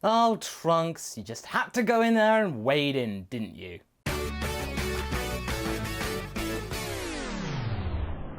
Oh, Trunks, you just had to go in there and wade in, didn't you?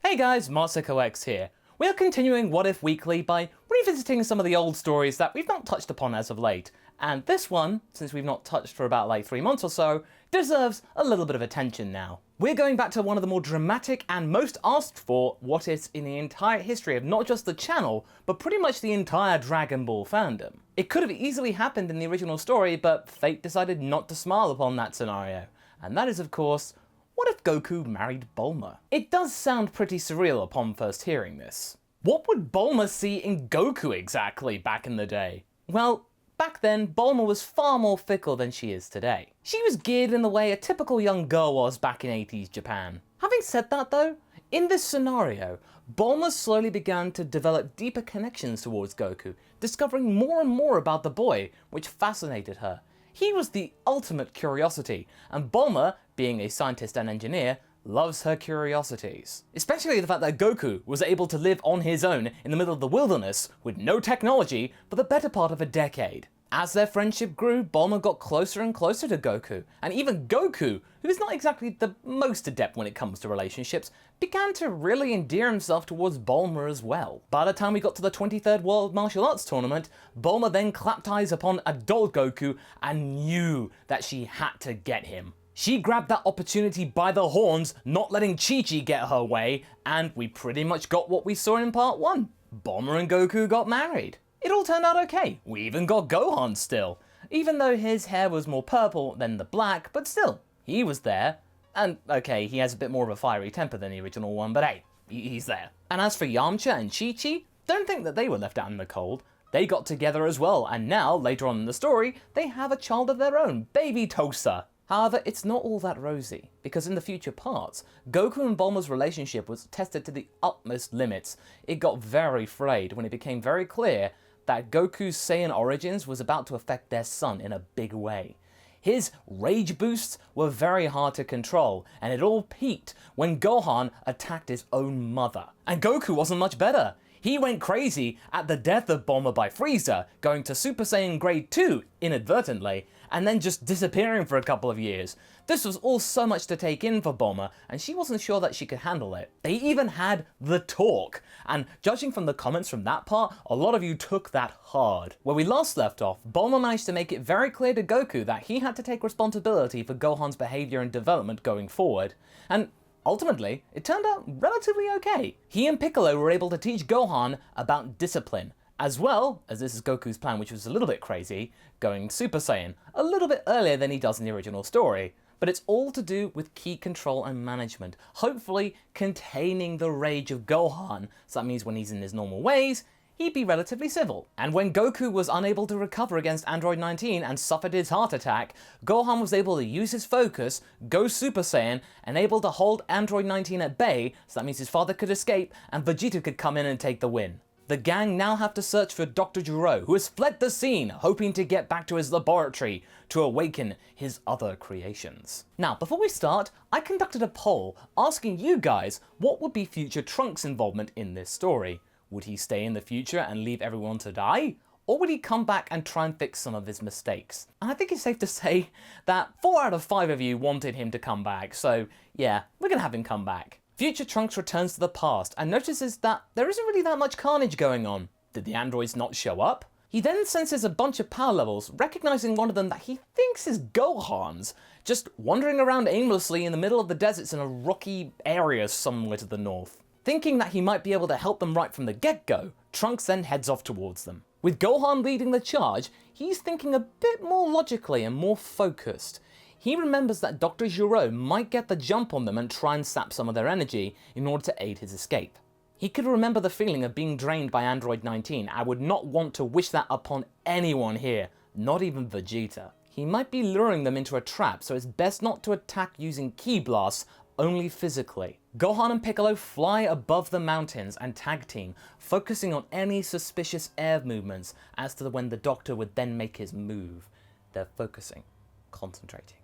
Hey guys, MasakoX here. We are continuing What If Weekly by revisiting some of the old stories that we've not touched upon as of late. And this one, since we've not touched for about like 3 months or so, deserves a little bit of attention now. We're going back to one of the more dramatic and most asked for what ifs in the entire history of not just the channel, but pretty much the entire Dragon Ball fandom. It could have easily happened in the original story, but fate decided not to smile upon that scenario. And that is, of course, what if Goku married Bulma? It does sound pretty surreal upon first hearing this. What would Bulma see in Goku exactly back in the day? Well, back then, Bulma was far more fickle than she is today. She was geared in the way a typical young girl was back in 80s Japan. Having said that though, in this scenario, Bulma slowly began to develop deeper connections towards Goku, discovering more and more about the boy, which fascinated her. He was the ultimate curiosity, and Bulma, being a scientist and engineer, loves her curiosities. Especially the fact that Goku was able to live on his own in the middle of the wilderness with no technology for the better part of a decade. As their friendship grew, Bulma got closer and closer to Goku, and even Goku, who is not exactly the most adept when it comes to relationships, began to really endear himself towards Bulma as well. By the time we got to the 23rd World Martial Arts Tournament, Bulma then clapped eyes upon adult Goku and knew that she had to get him. She grabbed that opportunity by the horns, not letting Chi-Chi get her way, and we pretty much got what we saw in part 1. Bulma and Goku got married. It all turned out okay. We even got Gohan still, even though his hair was more purple than the black, but still, he was there. And okay, he has a bit more of a fiery temper than the original one, but hey, he's there. And as for Yamcha and Chi-Chi, don't think that they were left out in the cold. They got together as well, and now, later on in the story, they have a child of their own, baby Tosa. However, it's not all that rosy, because in the future parts, Goku and Bulma's relationship was tested to the utmost limits. It got very frayed when it became very clear that Goku's Saiyan origins was about to affect their son in a big way. His rage boosts were very hard to control, and it all peaked when Gohan attacked his own mother. And Goku wasn't much better. He went crazy at the death of Bulma by Frieza, going to Super Saiyan Grade 2 inadvertently, and then just disappearing for a couple of years. This was all so much to take in for Bulma, and she wasn't sure that she could handle it. They even had the talk, and judging from the comments from that part, a lot of you took that hard. Where we last left off, Bulma managed to make it very clear to Goku that he had to take responsibility for Gohan's behavior and development going forward, and ultimately, it turned out relatively okay. He and Piccolo were able to teach Gohan about discipline, as well as this is Goku's plan, which was a little bit crazy, going Super Saiyan a little bit earlier than he does in the original story. But it's all to do with ki control and management, hopefully containing the rage of Gohan, so that means when he's in his normal ways, he'd be relatively civil. And when Goku was unable to recover against Android 19 and suffered his heart attack, Gohan was able to use his focus, go Super Saiyan, and able to hold Android 19 at bay, so that means his father could escape and Vegeta could come in and take the win. The gang now have to search for Dr. Gero, who has fled the scene, hoping to get back to his laboratory to awaken his other creations. Now, before we start, I conducted a poll asking you guys what would be future Trunks' involvement in this story. Would he stay in the future and leave everyone to die? Or would he come back and try and fix some of his mistakes? And I think it's safe to say that 4 out of 5 of you wanted him to come back, so yeah, we're gonna have him come back. Future Trunks returns to the past and notices that there isn't really that much carnage going on. Did the androids not show up? He then senses a bunch of power levels, recognizing one of them that he thinks is Gohan's, just wandering around aimlessly in the middle of the deserts in a rocky area somewhere to the north. Thinking that he might be able to help them right from the get-go, Trunks then heads off towards them. With Gohan leading the charge, he's thinking a bit more logically and more focused. He remembers that Dr. Gero might get the jump on them and try and sap some of their energy in order to aid his escape. He could remember the feeling of being drained by Android 19 and would not want to wish that upon anyone here, not even Vegeta. He might be luring them into a trap, so it's best not to attack using ki blasts, only physically. Gohan and Piccolo fly above the mountains and tag team, focusing on any suspicious air movements as to when the Doctor would then make his move. They're focusing, concentrating.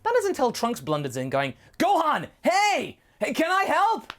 That is until Trunks blunders in going, "Gohan, hey! Hey, can I help?"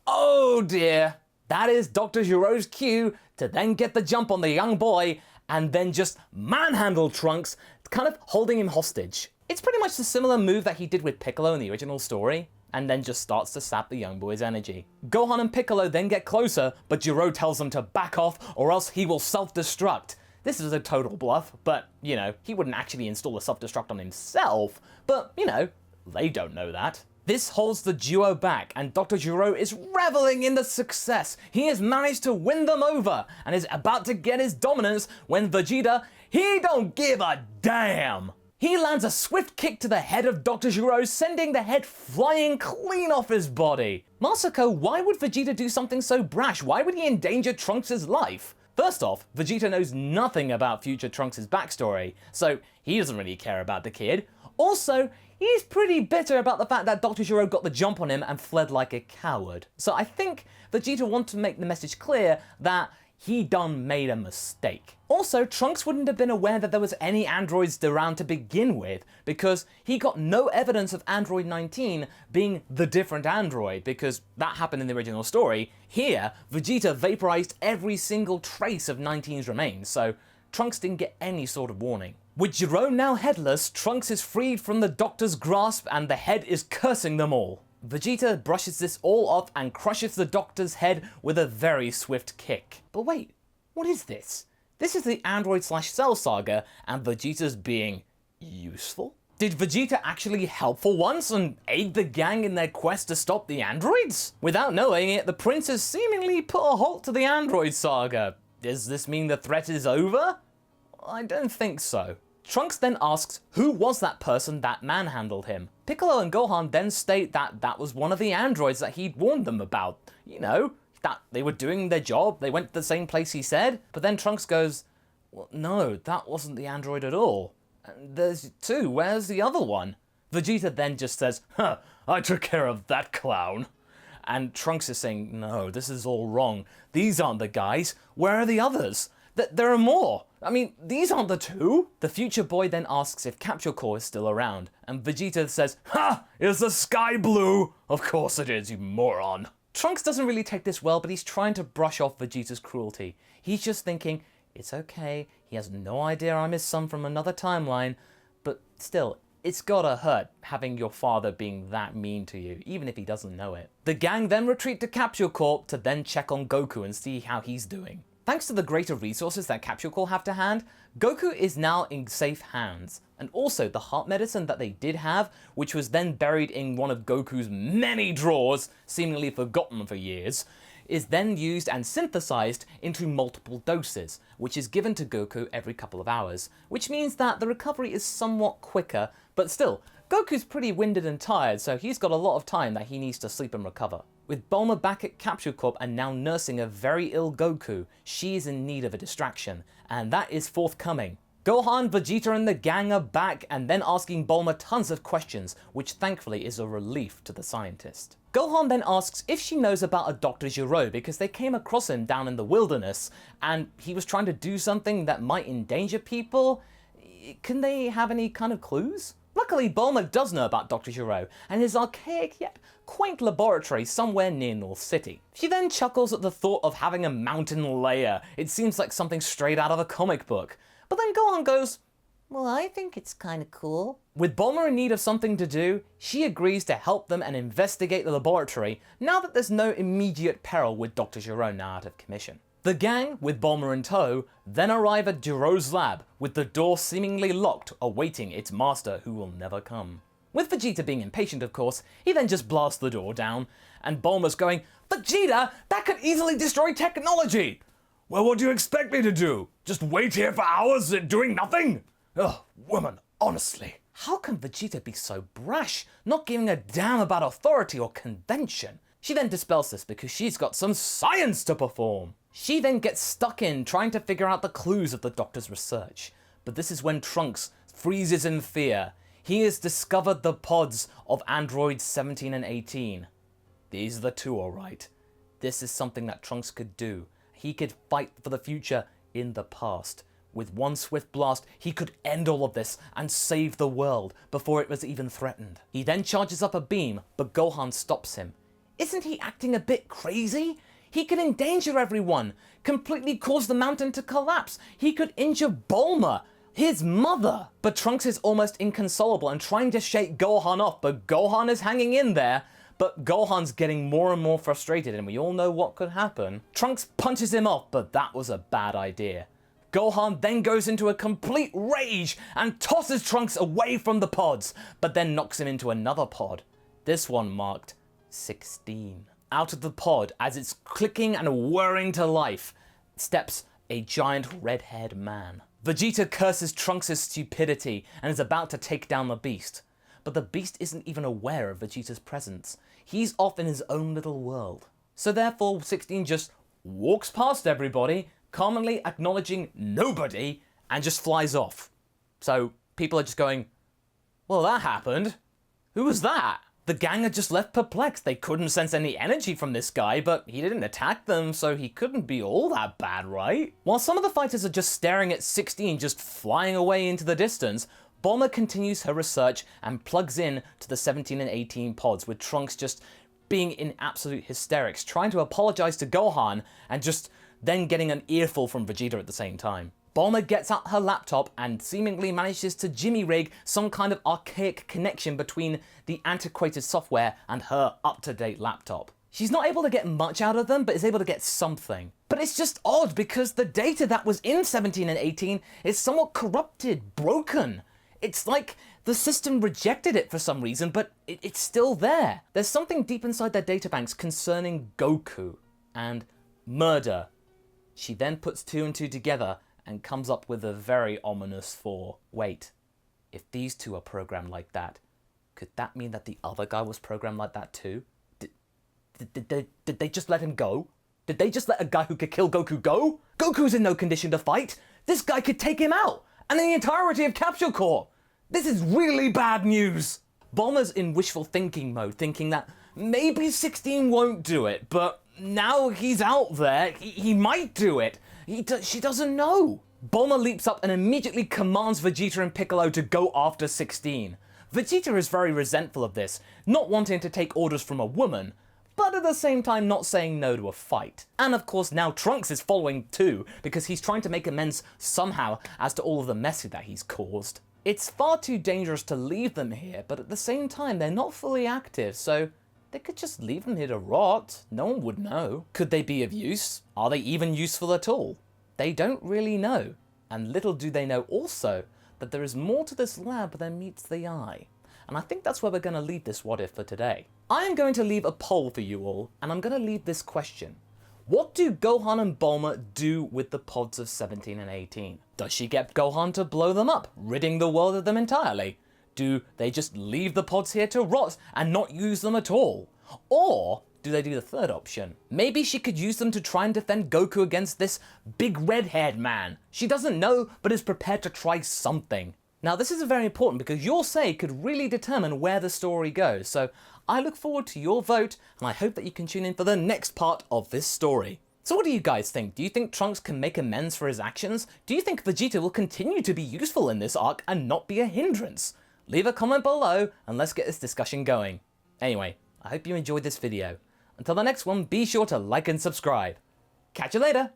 Oh dear. That is Dr. Gero's cue to then get the jump on the young boy and then just manhandle Trunks, kind of holding him hostage. It's pretty much the similar move that he did with Piccolo in the original story, and then just starts to sap the young boy's energy. Gohan and Piccolo then get closer, but Gero tells them to back off or else he will self-destruct. This is a total bluff, but, you know, he wouldn't actually install a self-destruct on himself, but, you know, they don't know that. This holds the duo back, and Dr. Gero is reveling in the success. He has managed to win them over, and is about to get his dominance when Vegeta, he don't give a damn. He lands a swift kick to the head of Dr. Gero, sending the head flying clean off his body. Masako, why would Vegeta do something so brash? Why would he endanger Trunks' life? First off, Vegeta knows nothing about future Trunks' backstory, so he doesn't really care about the kid. Also, he's pretty bitter about the fact that Dr. Gero got the jump on him and fled like a coward. So I think Vegeta wants to make the message clear that he done made a mistake. Also, Trunks wouldn't have been aware that there was any androids around to begin with, because he got no evidence of Android 19 being the different android, because that happened in the original story. Here, Vegeta vaporized every single trace of 19's remains, so Trunks didn't get any sort of warning. With Gero now headless, Trunks is freed from the Doctor's grasp and the head is cursing them all. Vegeta brushes this all off and crushes the Doctor's head with a very swift kick. But wait, what is this? This is the Android/Cell saga, and Vegeta's being useful? Did Vegeta actually help for once and aid the gang in their quest to stop the androids? Without knowing it, the prince has seemingly put a halt to the Android saga. Does this mean the threat is over? I don't think so. Trunks then asks who was that person that manhandled him. Piccolo and Gohan then state that that was one of the androids that he'd warned them about. You know, that they were doing their job, they went to the same place he said. But then Trunks goes, well, no, that wasn't the android at all. And there's two, where's the other one? Vegeta then just says, huh, I took care of that clown. And Trunks is saying, no, this is all wrong. These aren't the guys, where are the others? There are more. I mean, these aren't the two. The future boy then asks if Capsule Corps is still around, and Vegeta says, ha! Is the sky blue? Of course it is, you moron. Trunks doesn't really take this well, but he's trying to brush off Vegeta's cruelty. He's just thinking, it's okay, he has no idea I'm his son from another timeline, but still, it's gotta hurt having your father being that mean to you, even if he doesn't know it. The gang then retreat to Capsule Corp to then check on Goku and see how he's doing. Thanks to the greater resources that Capsule Corp have to hand, Goku is now in safe hands. And also the heart medicine that they did have, which was then buried in one of Goku's many drawers, seemingly forgotten for years, is then used and synthesized into multiple doses, which is given to Goku every couple of hours, which means that the recovery is somewhat quicker, but still, Goku's pretty winded and tired, so he's got a lot of time that he needs to sleep and recover. With Bulma back at Capsule Corp and now nursing a very ill Goku, she is in need of a distraction, and that is forthcoming. Gohan, Vegeta and the gang are back and then asking Bulma tons of questions, which thankfully is a relief to the scientist. Gohan then asks if she knows about a Dr. Gero because they came across him down in the wilderness and he was trying to do something that might endanger people. Can they have any kind of clues? Luckily, Bulma does know about Dr. Gero and his archaic yet quaint laboratory somewhere near North City. She then chuckles at the thought of having a mountain lair. It seems like something straight out of a comic book. But then Gohan goes, well, I think it's kinda cool. With Bulma in need of something to do, she agrees to help them and investigate the laboratory now that there's no immediate peril with Dr. Gero now out of commission. The gang, with Bulma in tow, then arrive at Gero's lab, with the door seemingly locked, awaiting its master who will never come. With Vegeta being impatient, of course, he then just blasts the door down, and Bulma's going, Vegeta, that could easily destroy technology! Well, what do you expect me to do? Just wait here for hours doing nothing? Ugh, woman, honestly. How can Vegeta be so brash, not giving a damn about authority or convention? She then dispels this because she's got some science to perform. She then gets stuck in trying to figure out the clues of the Doctor's research. But this is when Trunks freezes in fear. He has discovered the pods of androids 17 and 18. These are the two, alright. This is something that Trunks could do. He could fight for the future in the past. With one swift blast, he could end all of this and save the world before it was even threatened. He then charges up a beam, but Gohan stops him. Isn't he acting a bit crazy? He could endanger everyone, completely cause the mountain to collapse. He could injure Bulma, his mother. But Trunks is almost inconsolable and trying to shake Gohan off, but Gohan is hanging in there. But Gohan's getting more and more frustrated, and we all know what could happen. Trunks punches him off, but that was a bad idea. Gohan then goes into a complete rage and tosses Trunks away from the pods, but then knocks him into another pod. This one marked 16. Out of the pod, as it's clicking and whirring to life, steps a giant red-haired man. Vegeta curses Trunks' stupidity and is about to take down the beast. But the beast isn't even aware of Vegeta's presence. He's off in his own little world. So therefore, 16 just walks past everybody, calmly acknowledging nobody, and just flies off. So people are just going, well, that happened. Who was that? The gang had just left perplexed. They couldn't sense any energy from this guy, but he didn't attack them, so he couldn't be all that bad, right? While some of the fighters are just staring at 16 just flying away into the distance, Bulma continues her research and plugs in to the 17 and 18 pods, with Trunks just being in absolute hysterics, trying to apologize to Gohan and just then getting an earful from Vegeta at the same time. Bulma gets out her laptop and seemingly manages to jimmy-rig some kind of archaic connection between the antiquated software and her up-to-date laptop. She's not able to get much out of them, but is able to get something. But it's just odd because the data that was in 17 and 18 is somewhat corrupted, broken. It's like the system rejected it for some reason, but it's still there. There's something deep inside their databanks concerning Goku and murder. She then puts 2 and 2 together and comes up with a very ominous 4. Wait, if these two are programmed like that, could that mean that the other guy was programmed like that too? Did they just let him go? Did they just let a guy who could kill Goku go? Goku's in no condition to fight. This guy could take him out, and the entirety of Capsule Corp. This is really bad news. Bulma's in wishful thinking mode, thinking that maybe 16 won't do it, but now he's out there, he might do it. She doesn't know. Bulma leaps up and immediately commands Vegeta and Piccolo to go after 16. Vegeta is very resentful of this, not wanting to take orders from a woman, but at the same time not saying no to a fight. And of course now Trunks is following too, because he's trying to make amends somehow as to all of the mess that he's caused. It's far too dangerous to leave them here, but at the same time they're not fully active, so they could just leave them here to rot. No one would know. Could they be of use? Are they even useful at all? They don't really know. And little do they know also that there is more to this lab than meets the eye. And I think that's where we're going to leave this what if for today. I am going to leave a poll for you all, and I'm going to leave this question. What do Gohan and Bulma do with the pods of 17 and 18? Does she get Gohan to blow them up, ridding the world of them entirely? Do they just leave the pods here to rot and not use them at all? Or do they do the third option? Maybe she could use them to try and defend Goku against this big red-haired man. She doesn't know, but is prepared to try something. Now this is very important because your say could really determine where the story goes, so I look forward to your vote, and I hope that you can tune in for the next part of this story. So what do you guys think? Do you think Trunks can make amends for his actions? Do you think Vegeta will continue to be useful in this arc and not be a hindrance? Leave a comment below and let's get this discussion going. Anyway, I hope you enjoyed this video. Until the next one, be sure to like and subscribe. Catch you later!